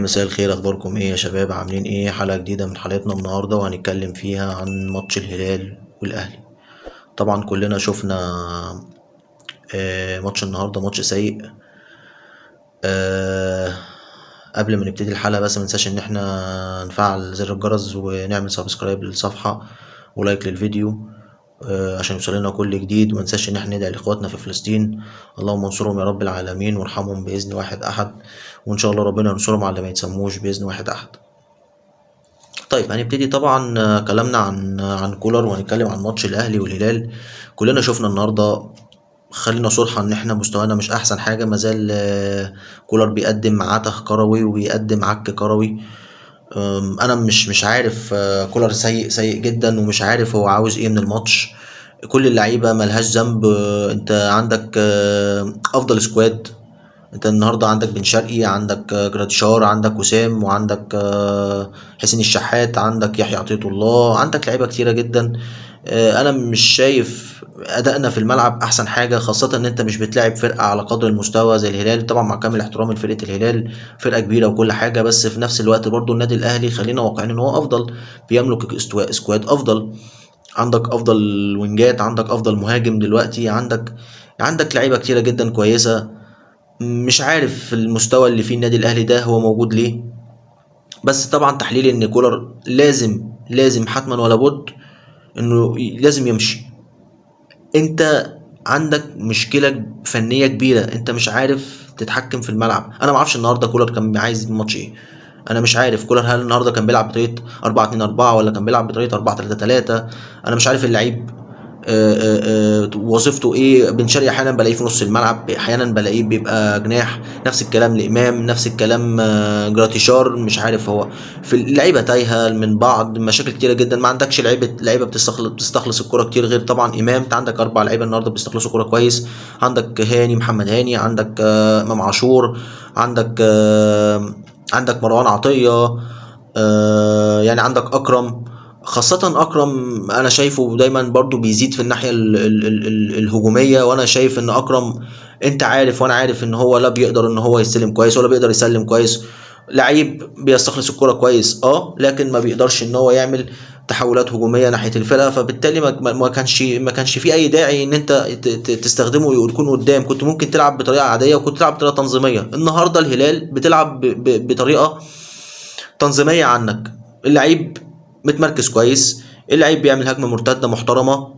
مساء الخير، اخباركم ايه يا شباب؟ عاملين ايه؟ حلقة جديدة من حلقتنا النهاردة، وهنتكلم فيها عن ماتش الهلال والاهلي. طبعا كلنا شفنا ماتش النهاردة، ماتش سيء. آه، قبل ما نبتدي الحلقة بس مننساش ان احنا نفعل زر الجرس ونعمل سبسكرايب للصفحة ولايك للفيديو عشان يوصلنا كل جديد. ومننساش ان احنا ندعي لاخواتنا في فلسطين، اللهم انصرهم يا رب العالمين وارحمهم باذن واحد احد، وان شاء الله ربنا ينصرهم على ما يتسموش باذن واحد احد. طيب هنبتدي طبعا كلامنا عن كولر، وهنتكلم عن ماتش الاهلي والهلال. كلنا شفنا النهارده، خلينا صراحة ان احنا مستوانا مش احسن حاجة، مازال كولر بيقدم عته كروي وبيقدم عك كروي. انا مش عارف، كولر سيء جدا، ومش عارف هو عاوز ايه من الماتش. كل اللعيبة ملهاش ذنب. انت عندك افضل سكواد. انت النهارده عندك بن شرقي، عندك جراديشار، عندك وسام، وعندك حسين الشحات، عندك يحيى عطية الله، عندك لعيبه كتيره جدا. انا مش شايف ادائنا في الملعب احسن حاجه، خاصه ان انت مش بتلاعب فرقه على قدر المستوى زي الهلال. طبعا مع كامل احترامي لفرقه الهلال، فرقه كبيره وكل حاجه، بس في نفس الوقت برضو النادي الاهلي خلينا واقعيين ان هو افضل، بيملك سكواد افضل. عندك افضل وينجات، عندك افضل مهاجم دلوقتي، عندك لعيبه كتيره جدا كويسه. مش عارف المستوى اللي فيه النادي الاهلي ده هو موجود ليه. بس طبعا تحليل ان كولر لازم حتما ولا بد انه لازم يمشي. انت عندك مشكله فنيه كبيره، انت مش عارف تتحكم في الملعب. انا ما اعرفش النهارده كولر كان عايز الماتش ايه. انا مش عارف كولر هل النهارده كان بيلعب بطريقه 4-2-4 ولا كان بيلعب بطريقه 4-3-3. انا مش عارف اللعيب وظيفته ايه. بن شرقي احيانا بلاقيه في نص الملعب، احيانا بلاقيه بيبقى جناح، نفس الكلام لامام، نفس الكلام جراتيشار. مش عارف، هو في اللعيبه تايهه من بعض، مشاكل كتيره جدا. ما عندكش لعيبه بتستخلص الكره كتير، غير طبعا امام. انت عندك 4 لعيبه النهارده بيستخلصوا الكره كويس. عندك محمد هاني، عندك امام عاشور، عندك مروان عطيه، يعني عندك اكرم. خاصة أكرم أنا شايفه دايما برضو بيزيد في الناحية الهجومية، وأنا شايف إن أكرم، أنت عارف وأنا عارف إن هو لا بيقدر إن هو يستلم كويس ولا بيقدر يسلم كويس. لعيب بيستخلص الكرة كويس لكن ما بيقدرش إن هو يعمل تحولات هجومية ناحية الفرقة. فبالتالي ما كانش في أي داعي إن أنت تستخدمه ويكون قدام. كنت ممكن تلعب بطريقة عادية، وكنت تلعب بطريقة تنظيمية. النهاردة الهلال بتلعب بطريقة تنظيمية عنك. اللعيب متمركز كويس، اللعيب بيعمل هجمه مرتده محترمه،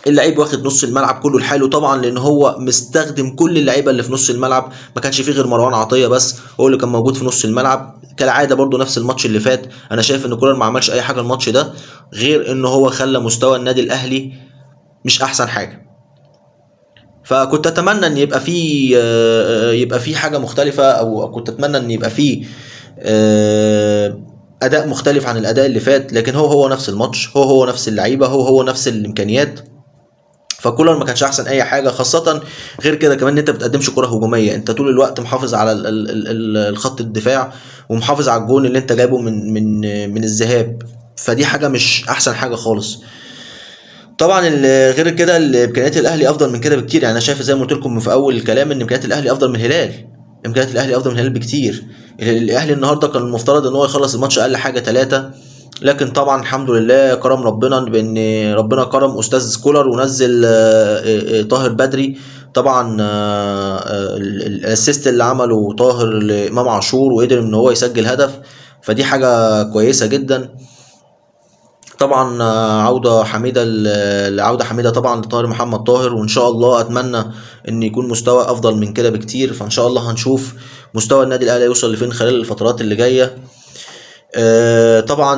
اللعيب واخد نص الملعب كله لحاله. طبعا لان هو مستخدم كل اللعيبه اللي في نص الملعب، ما كانش فيه غير مروان عطيه بس هو اللي كان موجود في نص الملعب كالعاده. برضو نفس الماتش اللي فات، انا شايف ان كولر ما عملش اي حاجه الماتش ده، غير ان هو خلى مستوى النادي الاهلي مش احسن حاجه. فكنت اتمنى ان يبقى في حاجه مختلفه، او كنت اتمنى ان يبقى في اداء مختلف عن الاداء اللي فات. لكن هو نفس الماتش، هو نفس اللعيبه، هو نفس الامكانيات. فكولر ما كانش احسن اي حاجه. خاصه غير كده كمان ان انت بتقدمش كره هجوميه، انت طول الوقت محافظ على الخط الدفاع، ومحافظ على الجون اللي انت جايبه من الذهاب. فدي حاجه مش احسن حاجه خالص. طبعا غير كده امكانيات الاهلي افضل من كده بكتير. يعني انا شايف زي ما قلت لكم في اول الكلام ان امكانيات الاهلي افضل من الهلال. امكانيات الاهلي افضل من الهلال بكتير. الاهلي النهارده كان المفترض ان هو يخلص الماتش اقل حاجه 3، لكن طبعا الحمد لله كرم ربنا بان ربنا كرم استاذ كولر ونزل طاهر بدري. طبعا الاسيست اللي عمله طاهر لامام عاشور وقدر ان هو يسجل هدف، فدي حاجه كويسه جدا. طبعا عودة حميدة طبعا لطاهر محمد طاهر، وان شاء الله اتمنى ان يكون مستوى افضل من كده بكتير. فان شاء الله هنشوف مستوى النادي الاهلي يوصل لفين خلال الفترات اللي جايه. طبعا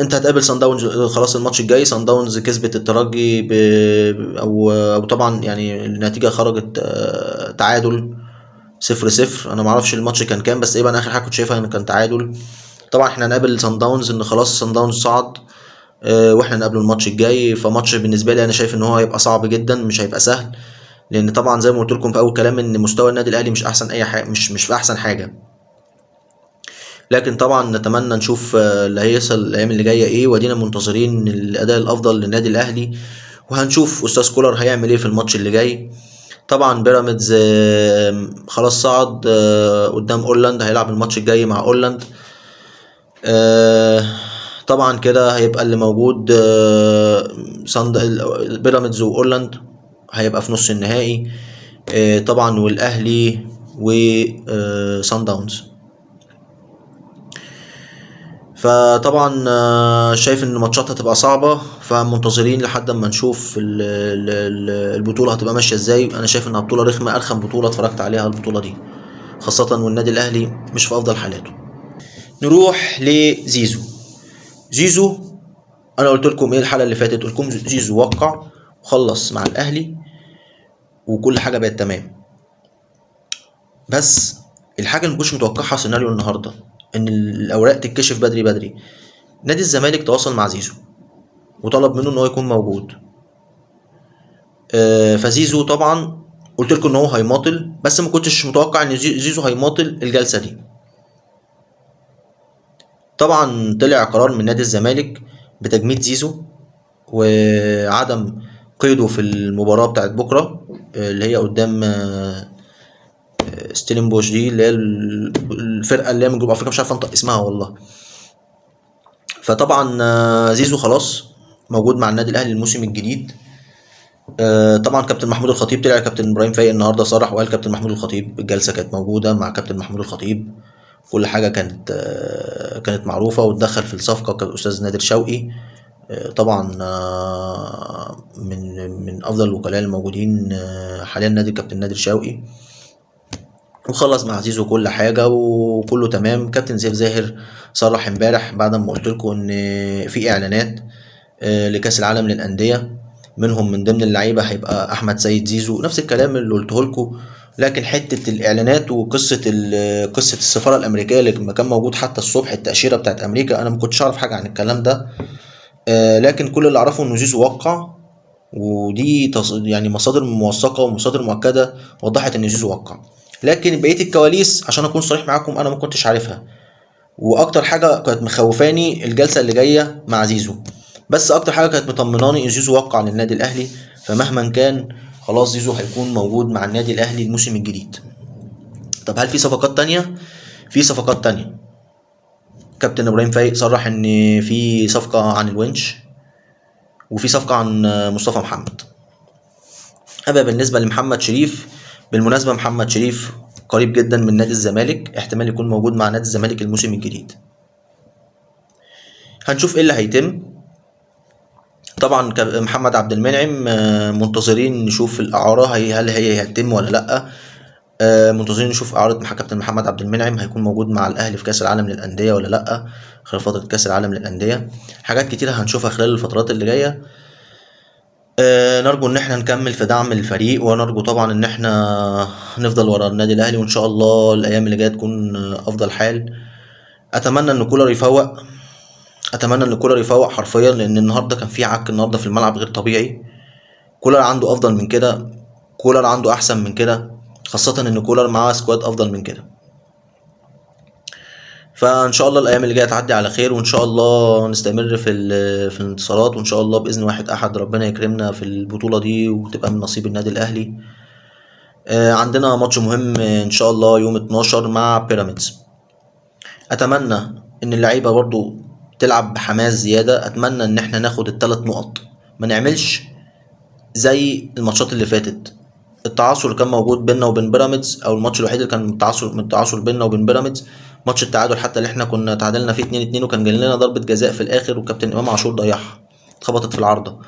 انت هتقابل سان داونز خلاص. الماتش الجاي سان داونز كسبت الترجي او طبعا يعني النتيجه خرجت تعادل 0-0. انا معرفش الماتش كان كام، بس انا اخر حاجه كنت شايفها ان كان تعادل. طبعا احنا هنقابل سان داونز، ان خلاص سان داونز صعد واحنا نقابله الماتش الجاي. فماتش بالنسبه لي انا شايف ان هو هيبقى صعب جدا، مش هيبقى سهل، لان طبعا زي ما قلت لكم في اول كلام ان مستوى النادي الاهلي مش احسن اي حاجه، مش في احسن حاجه. لكن طبعا نتمنى نشوف اللي هيحصل الايام اللي جايه ايه، وادينا منتظرين الاداء الافضل للنادي الاهلي، وهنشوف استاذ كولر هيعمل ايه في الماتش اللي جاي. طبعا بيراميدز خلاص صعد قدام اورلاند، هيلعب الماتش الجاي مع اورلاند. طبعا كده هيبقى اللي موجود بيراميدز واورلاند هيبقى في نص النهائي. طبعا والاهلي وصن داونز. فطبعا شايف ان الماتشات هتبقى صعبة، فمنتظرين لحد ما نشوف البطولة هتبقى ماشية ازاي. انا شايف انها بطولة رخمة، ارخم بطولة اتفرجت عليها البطولة دي، خاصة والنادي الاهلي مش في افضل حالاته. نروح لزيزو. زيزو انا قلت لكم ايه الحلقة اللي فاتت؟ قلت لكم زيزو وقع وخلص مع الاهلي وكل حاجة بقت تمام. بس الحاجة اللي مكنتش متوقعها سيناريو النهاردة ان الاوراق تتكشف بدري بدري. نادي الزمالك تواصل مع زيزو وطلب منه ان هو يكون موجود. فزيزو طبعا قلت لكم ان هو هيماطل، بس ما كنتش متوقع ان زيزو هيماطل الجلسة دي. طبعا طلع قرار من نادي الزمالك بتجميد زيزو وعدم قيده في المباراة بتاعت بكرة اللي هي قدام ستيلنبوش دي، اللي هي الفرقة اللي هي من جنوب افريقيا، مش عارف انطق اسمها والله. فطبعا زيزو خلاص موجود مع النادي الاهلي الموسم الجديد. طبعا كابتن محمود الخطيب طلع، كابتن ابراهيم فايق النهارده صرح وقال كابتن محمود الخطيب الجلسه كانت موجوده مع كابتن محمود الخطيب، كل حاجه كانت معروفه، واتدخل في الصفقه كان الاستاذ نادر شوقي. طبعا من افضل الوكلاء الموجودين حاليا نادي كابتن نادر شوقي، وخلص مع زيزو كل حاجه وكله تمام. كابتن سيف زاهر صرح امبارح بعد ما قلت لكم ان في اعلانات لكاس العالم للانديه، منهم من ضمن اللعيبه هيبقى احمد سيد زيزو، نفس الكلام اللي قلته لكم. لكن حته الاعلانات وقصه السفاره الامريكيه اللي كان موجود حتى الصبح التاشيره بتاعت امريكا، انا ما كنتش اعرف حاجه عن الكلام ده. لكن كل اللي اعرفه انه زيزو وقع، ودي يعني مصادر موثقه ومصادر مؤكده وضحت ان زيزو وقع. لكن بقيه الكواليس عشان اكون صريح معاكم انا ما كنتش عارفها، واكتر حاجه كانت مخوفاني الجلسه اللي جايه مع زيزو، بس اكتر حاجه كانت مطمناني ان زيزو وقع للنادي الاهلي. فمهما كان خلاص زيزو هيكون موجود مع النادي الاهلي الموسم الجديد. طب هل في صفقات تانية؟ في صفقات تانية. كابتن ابراهيم فايق صرح ان في صفقه عن الونش وفي صفقه عن مصطفى محمد. اما بالنسبه لمحمد شريف، بالمناسبه محمد شريف قريب جدا من نادي الزمالك، احتمال يكون موجود مع نادي الزمالك الموسم الجديد. هنشوف ايه اللي هيتم. طبعا محمد عبد المنعم منتظرين نشوف الاعاره هل هي هتتم ولا لا. منتظرين نشوف اعاره كابتن محمد عبد المنعم هيكون موجود مع الاهلي في كاس العالم للانديه ولا لا خلال فتره كاس العالم للانديه. حاجات كتيره هنشوفها خلال الفترات اللي جايه. نرجو ان احنا نكمل في دعم الفريق، ونرجو طبعا ان احنا نفضل ورا النادي الاهلي، وان شاء الله الايام اللي جايه تكون افضل حال. اتمنى ان كولر يفوق، اتمنى ان كولر يفوق حرفيا، لان النهارده كان في عك النهارده في الملعب غير طبيعي. كولر عنده افضل من كده، كولر عنده احسن من كده، خاصه ان كولر معاه سكواد افضل من كده. فان شاء الله الايام اللي جايه تعدي على خير، وان شاء الله نستمر في الانتصارات، وان شاء الله باذن واحد احد ربنا يكرمنا في البطوله دي وتبقى من نصيب النادي الاهلي. عندنا ماتش مهم ان شاء الله يوم 12 مع بيراميدز. اتمنى ان اللعيبه برضو تلعب بحماس زياده، اتمنى ان احنا ناخد ال3 نقط، ما نعملش زي الماتشات اللي فاتت التعاثر اللي كان موجود بيننا وبين بيراميدز، او الماتش الوحيد اللي كان من التعاثر بيننا وبين بيراميدز ماتش التعادل حتى اللي احنا كنا تعادلنا فيه 2-2 وكان جاي لنا ضربه جزاء في الاخر وكابتن امام عاشور ضيعها، اتخبطت في العارضه.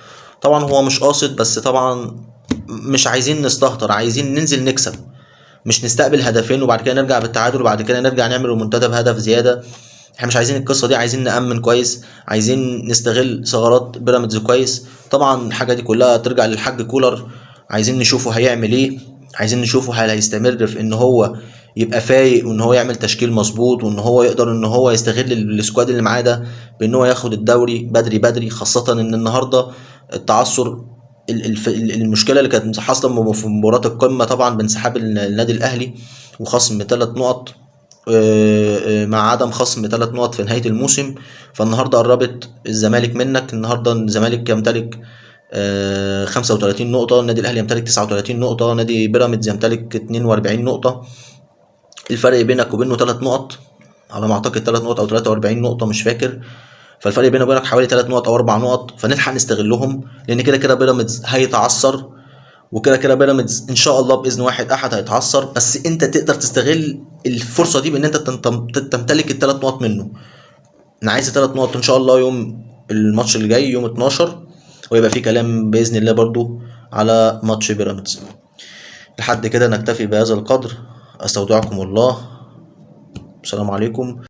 طبعا هو مش قاصد، بس طبعا مش عايزين نستهتر، عايزين ننزل نكسب، مش نستقبل هدفين وبعد كده نرجع بالتعادل وبعد كده نرجع نعمل ريمونتادا بهدف زياده. احنا مش عايزين القصه دي، عايزين نامن كويس، عايزين نستغل ثغرات بيراميدز كويس. طبعا الحاجه دي كلها ترجع للحاج كولر، عايزين نشوفه هيعمل ايه، عايزين نشوفه هل هيستمر في ان هو يبقى فايق وان هو يعمل تشكيل مظبوط وان هو يقدر ان هو يستغل السكواد اللي معاه ده بان هو ياخد الدوري بدري بدري، خاصه ان النهارده التعثر المشكله اللي كانت حاصله في مباراه القمه طبعا بانسحاب النادي الاهلي وخصم 3 نقط مع عدم خصم 3 نقط في نهايه الموسم. فالنهارده قربت الزمالك منك، النهارده الزمالك يمتلك 35 نقطة، النادي الأهلي يمتلك 39 نقطة، نادي بيراميدز يمتلك 42 نقطة. الفرق بينك وبينه 3 نقط على ما أعتقد، 3 نقط أو 43 نقطة مش فاكر. فالفرق بينه وبينك حوالي 3 نقط أو 4 نقط، فنلحق نستغلهم، لأن كده كده بيراميدز هيتعثر، وكده كده بيراميدز إن شاء الله بإذن واحد أحد هيتعثر. بس أنت تقدر تستغل الفرصة دي بإن أنت تمتلك ال3 نقط منه. أنا عايز 3 نقط إن شاء الله يوم الماتش اللي جاي يوم 12، ويبقى في كلام بإذن الله برضو على ماتش بيراميدز. لحد كده نكتفي بهذا القدر، أستودعكم الله، السلام عليكم.